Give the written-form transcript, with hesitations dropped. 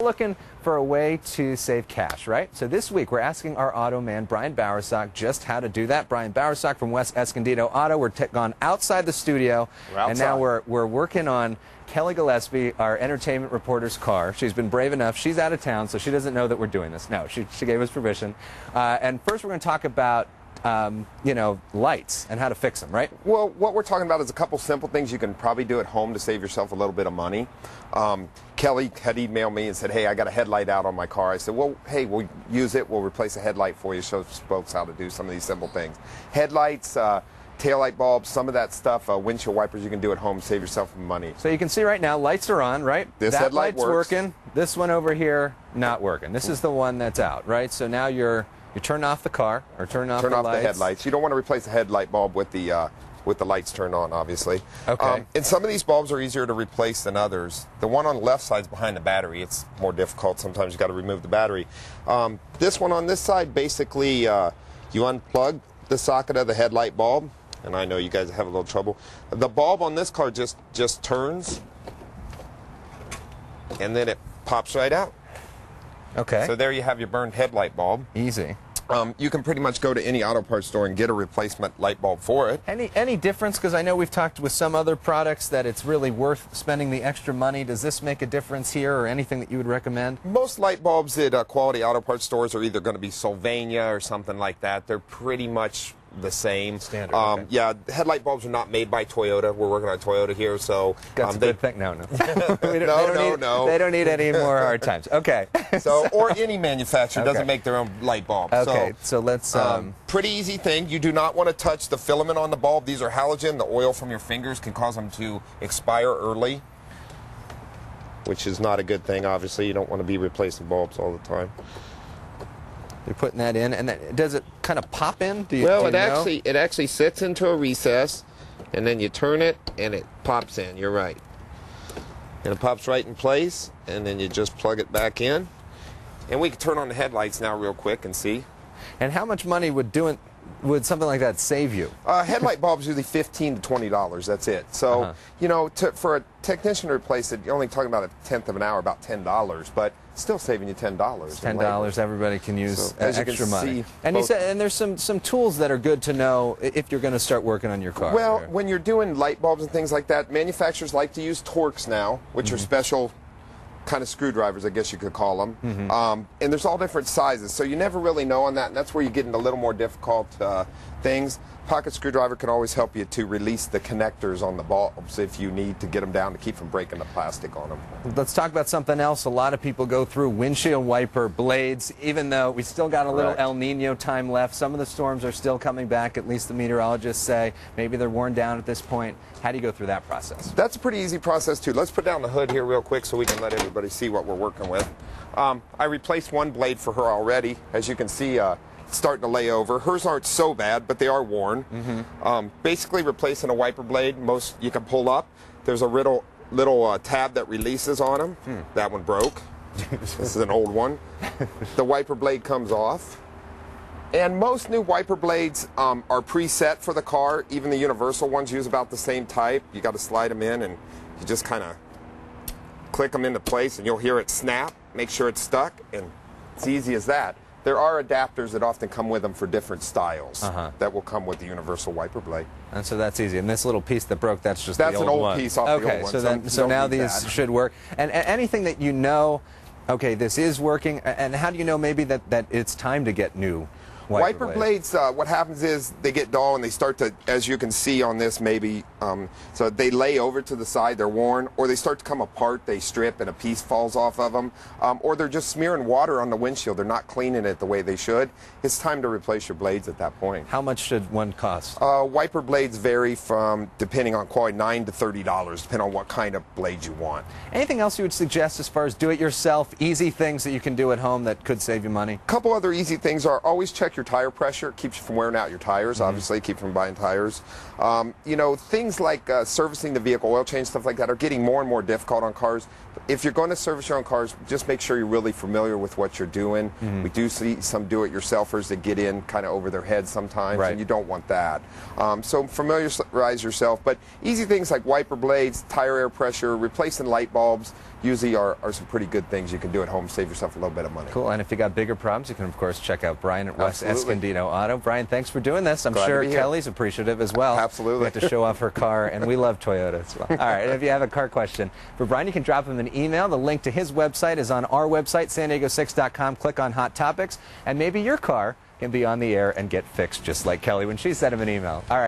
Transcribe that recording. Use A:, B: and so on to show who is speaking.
A: Looking for a way to save cash, right? So this week we're asking our auto man, Brian Bowersock, just how to do that. Brian Bowersock from West Escondido Auto. We're gone outside the studio, and now we're working on Kelly Gillespie, our entertainment reporter's car. She's been brave enough. She's out of town, so she doesn't know that we're doing this. No, she gave us permission. And first we're going to talk about you know, lights and how to fix them, right?
B: Well, what we're talking about is a couple simple things you can probably do at home to save yourself a little bit of money. Kelly had emailed me and said, hey, I got a headlight out on my car. I said, well, hey, we'll use it. We'll replace a headlight for you. Show folks how to do some of these simple things. Headlights, taillight bulbs, some of that stuff, windshield wipers you can do at home to save yourself some money.
A: So you can see right now, lights are on, right?
B: This headlight works.
A: Working. This one over here, not working. This is the one that's out, right? So now you turn off the car, or turn off the
B: headlights. You don't want to replace the headlight bulb with the lights turned on, obviously.
A: Okay.
B: And some of these bulbs are easier to replace than others. The one on the left side is behind the battery. It's more difficult. Sometimes you got to remove the battery. This one on this side, basically, you unplug the socket of the headlight bulb, and I know you guys have a little trouble. The bulb on this car just turns, and then it pops right out.
A: Okay.
B: So there you have your burned headlight bulb.
A: Easy.
B: You can pretty much go to any auto parts store and get a replacement light bulb for it.
A: Any difference? Because I know we've talked with some other products that it's really worth spending the extra money. Does this make a difference here, or anything that you would recommend?
B: Most light bulbs at quality auto parts stores are either going to be Sylvania or something like that. They're pretty much the same.
A: Standard. Okay.
B: Yeah, headlight bulbs are not made by Toyota. We're working on Toyota here, so
A: that's a good thing. No.
B: No.
A: They don't need any more hard times. Okay.
B: So, or any manufacturer doesn't make their own light bulb.
A: Okay. So let's.
B: Pretty easy thing. You do not want to touch the filament on the bulb. These are halogen. The oil from your fingers can cause them to expire early, which is not a good thing. Obviously, you don't want to be replacing bulbs all the time.
A: You're putting that in, and does it kind of pop in?
B: It actually sits into a recess, and then you turn it, and it pops in. You're right, and it pops right in place, and then you just plug it back in, and we can turn on the headlights now real quick and see.
A: And how much money would something like that save you?
B: Headlight bulbs usually $15 to $20. That's it. So you know, for a technician to replace it, you're only talking about a tenth of an hour, about $10, but still saving you $10.
A: $10, everybody can use extra money.
B: And
A: you said, and there's some tools that are good to know if you're going to start working on your car.
B: Well, when you're doing light bulbs and things like that, manufacturers like to use Torx now, which are special kind of screwdrivers, I guess you could call them. And there's all different sizes, so you never really know on that, and that's where you get into a little more difficult things. Pocket screwdriver can always help you to release the connectors on the bulbs if you need to get them down to keep from breaking the plastic on them.
A: Let's talk about something else. A lot of people go through windshield wiper blades, even though we still got a little El Nino time left. Some of the storms are still coming back, at least the meteorologists say. Maybe they're worn down at this point. How do you go through that process?
B: That's a pretty easy process, too. Let's put down the hood here real quick so we can let everybody see what we're working with. I replaced one blade for her already. As you can see, starting to lay over. Hers aren't so bad, but they are worn. Basically replacing a wiper blade, most you can pull up. There's a little tab that releases on them. That one broke. This is an old one. The wiper blade comes off. And most new wiper blades are preset for the car. Even the universal ones use about the same type. You got to slide them in, and you just kind of click them into place, and you'll hear it snap. Make sure it's stuck, and it's easy as that. There are adapters that often come with them for different styles that will come with the universal wiper blade.
A: And so that's easy. And this little piece that broke, that's just the old one.
B: That's an old piece off the old one.
A: Okay, so now these should work. And anything that you know, okay, this is working, and how do you know maybe that it's time to get new wiper
B: blades? What happens is they get dull and they start to, as you can see on this maybe, so they lay over to the side, they're worn, or they start to come apart, they strip and a piece falls off of them, or they're just smearing water on the windshield, they're not cleaning it the way they should. It's time to replace your blades at that point.
A: How much should one cost?
B: Wiper blades vary from, depending on quality, $9 to $30, depending on what kind of blades you want.
A: Anything else you would suggest as far as do-it-yourself, easy things that you can do at home that could save you money?
B: A couple other easy things are always check your tire pressure. It keeps you from wearing out your tires, obviously, keep from buying tires. You know, things like servicing the vehicle, oil change, stuff like that are getting more and more difficult on cars. If you're going to service your own cars, just make sure you're really familiar with what you're doing. We do see some do-it-yourselfers that get in kind of over their heads sometimes, and you don't want that. So familiarize yourself. But easy things like wiper blades, tire air pressure, replacing light bulbs, usually are some pretty good things you can do at home, save yourself a little bit of money.
A: Cool. And if you got bigger problems, you can, of course, check out Brian at West Escondido Auto. Brian, thanks for doing this. I'm sure Kelly's appreciative as well.
B: Absolutely.
A: We have to show off her car, and we love Toyota as well. All right. And if you have a car question for Brian, you can drop him an email. The link to his website is on our website, san-diego6.com. Click on Hot Topics, and maybe your car can be on the air and get fixed just like Kelly when she sent him an email. All right.